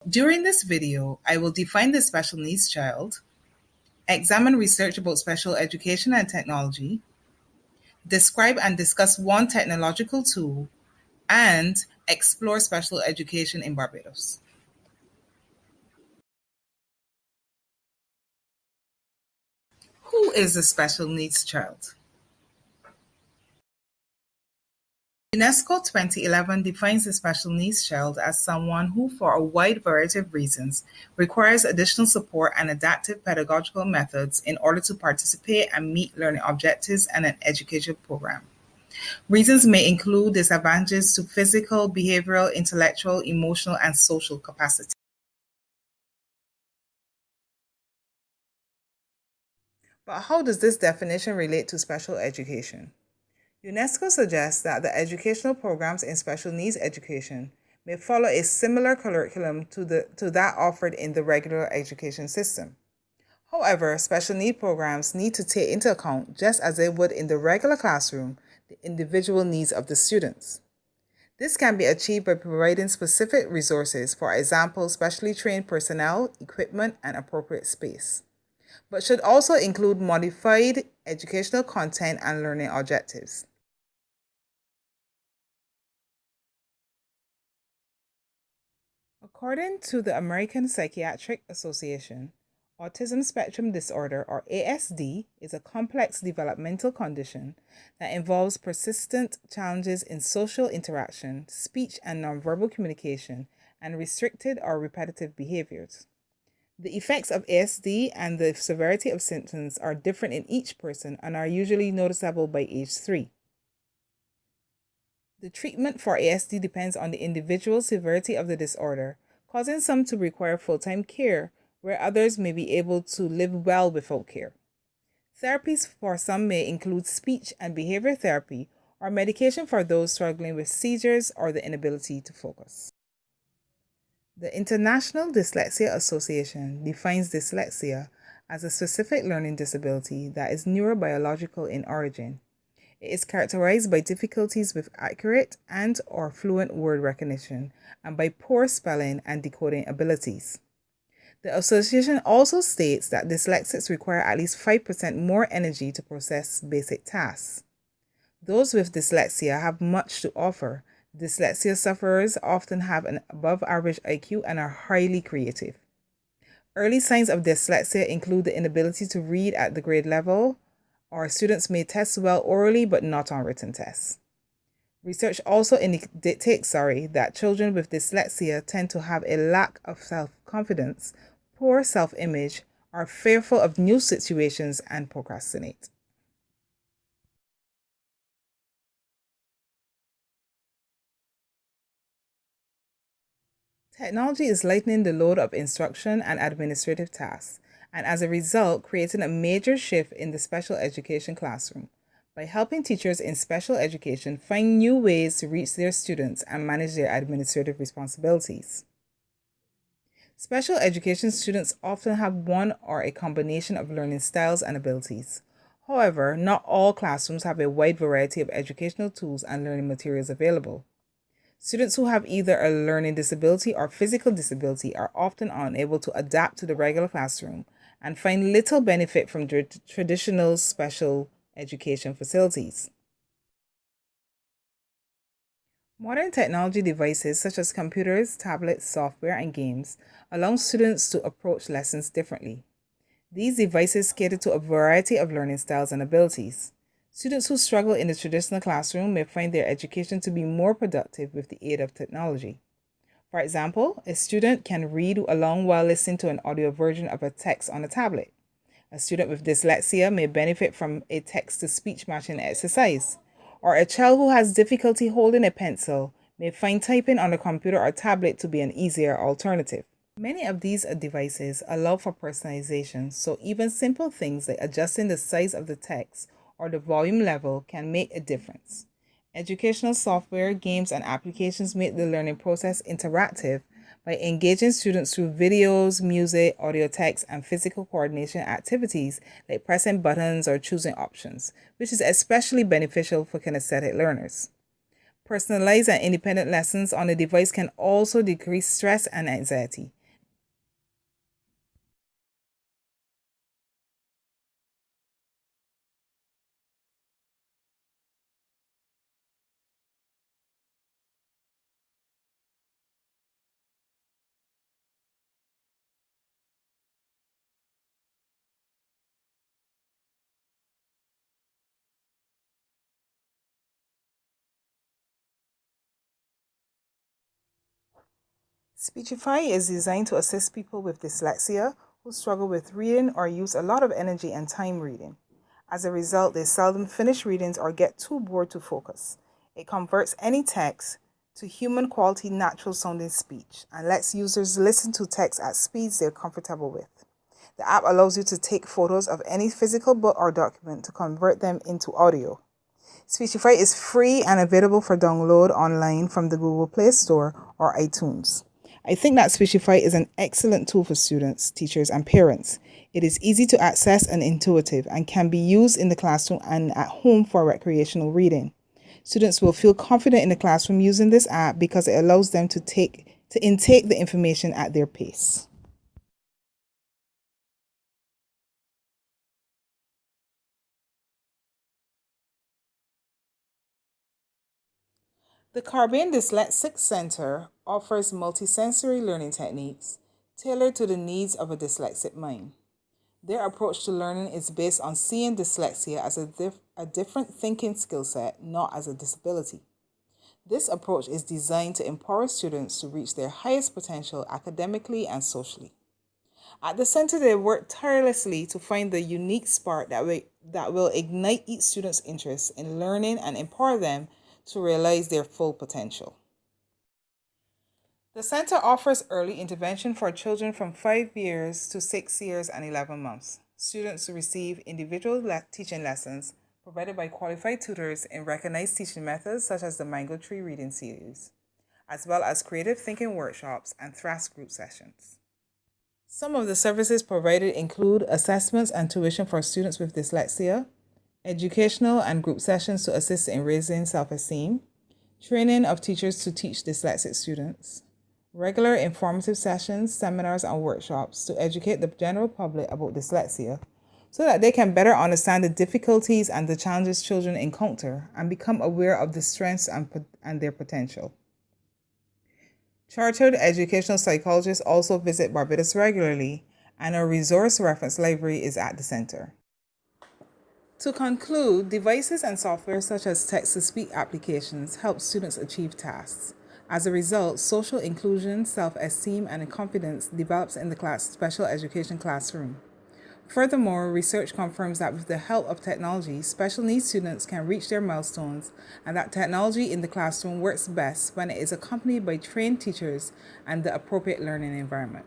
During this video, I will define the special needs child, examine research about special education and technology, describe and discuss one technological tool, and explore special education in Barbados. Who is a special needs child? UNESCO 2011 defines a special needs child as someone who, for a wide variety of reasons, requires additional support and adaptive pedagogical methods in order to participate and meet learning objectives and an education program. Reasons may include disadvantages to physical, behavioral, intellectual, emotional, and social capacity. But how does this definition relate to special education? UNESCO suggests that the educational programs in special needs education may follow a similar curriculum to that offered in the regular education system. However, special need programs need to take into account, just as they would in the regular classroom, the individual needs of the students. This can be achieved by providing specific resources, for example, specially trained personnel, equipment, and appropriate space, but should also include modified educational content and learning objectives. According to the American Psychiatric Association, autism spectrum disorder, or ASD, is a complex developmental condition that involves persistent challenges in social interaction, speech and nonverbal communication, and restricted or repetitive behaviors. The effects of ASD and the severity of symptoms are different in each person and are usually noticeable by age 3. The treatment for ASD depends on the individual severity of the disorder, causing some to require full-time care, where others may be able to live well without care. Therapies for some may include speech and behavior therapy or medication for those struggling with seizures or the inability to focus. The International Dyslexia Association defines dyslexia as a specific learning disability that is neurobiological in origin. It is characterized by difficulties with accurate and/or fluent word recognition and by poor spelling and decoding abilities. The association also states that dyslexics require at least 5% more energy to process basic tasks. Those with dyslexia have much to offer. Dyslexia sufferers often have an above-average IQ and are highly creative. Early signs of dyslexia include the inability to read at the grade level, or students may test well orally but not on written tests. Research also indicates that children with dyslexia tend to have a lack of self-confidence, poor self-image, are fearful of new situations, and procrastinate. Technology is lightening the load of instruction and administrative tasks, and as a result, creating a major shift in the special education classroom by helping teachers in special education find new ways to reach their students and manage their administrative responsibilities. Special education students often have one or a combination of learning styles and abilities. However, not all classrooms have a wide variety of educational tools and learning materials available. Students who have either a learning disability or physical disability are often unable to adapt to the regular classroom and find little benefit from traditional special education facilities. Modern technology devices such as computers, tablets, software, and games allow students to approach lessons differently. These devices cater to a variety of learning styles and abilities. Students who struggle in the traditional classroom may find their education to be more productive with the aid of technology. For example, a student can read along while listening to an audio version of a text on a tablet. A student with dyslexia may benefit from a text-to-speech matching exercise, or a child who has difficulty holding a pencil may find typing on a computer or tablet to be an easier alternative. Many of these devices allow for personalization, so even simple things like adjusting the size of the text or the volume level can make a difference. Educational software, games, and applications make the learning process interactive by engaging students through videos, music, audio text, and physical coordination activities like pressing buttons or choosing options, which is especially beneficial for kinesthetic learners. Personalized and independent lessons on the device can also decrease stress and anxiety. Speechify is designed to assist people with dyslexia who struggle with reading or use a lot of energy and time reading. As a result, they seldom finish readings or get too bored to focus. It converts any text to human quality, natural sounding speech and lets users listen to text at speeds they're comfortable with. The app allows you to take photos of any physical book or document to convert them into audio. Speechify is free and available for download online from the Google Play Store or iTunes. I think that Speechify is an excellent tool for students, teachers, and parents. It is easy to access and intuitive and can be used in the classroom and at home for recreational reading. Students will feel confident in the classroom using this app because it allows them to intake the information at their pace. The Caribbean Dyslexic Center offers multisensory learning techniques tailored to the needs of a dyslexic mind. Their approach to learning is based on seeing dyslexia as a different thinking skill set, not as a disability. This approach is designed to empower students to reach their highest potential academically and socially. At the center, they work tirelessly to find the unique spark that will ignite each student's interest in learning and empower them to realize their full potential. The center offers early intervention for children from 5 years to 6 years and 11 months. Students receive individual teaching lessons provided by qualified tutors in recognized teaching methods such as the Mango Tree Reading Series, as well as creative thinking workshops and THRAS group sessions. Some of the services provided include assessments and tuition for students with dyslexia, educational and group sessions to assist in raising self-esteem, training of teachers to teach dyslexic students, regular informative sessions, seminars, and workshops to educate the general public about dyslexia so that they can better understand the difficulties and the challenges children encounter and become aware of the strengths and their potential. Chartered educational psychologists also visit Barbados regularly, and a resource reference library is at the center. To conclude, devices and software such as text-to-speech applications help students achieve tasks. As a result, social inclusion, self-esteem, and confidence develops in the special education classroom. Furthermore, research confirms that with the help of technology, special needs students can reach their milestones, and that technology in the classroom works best when it is accompanied by trained teachers and the appropriate learning environment.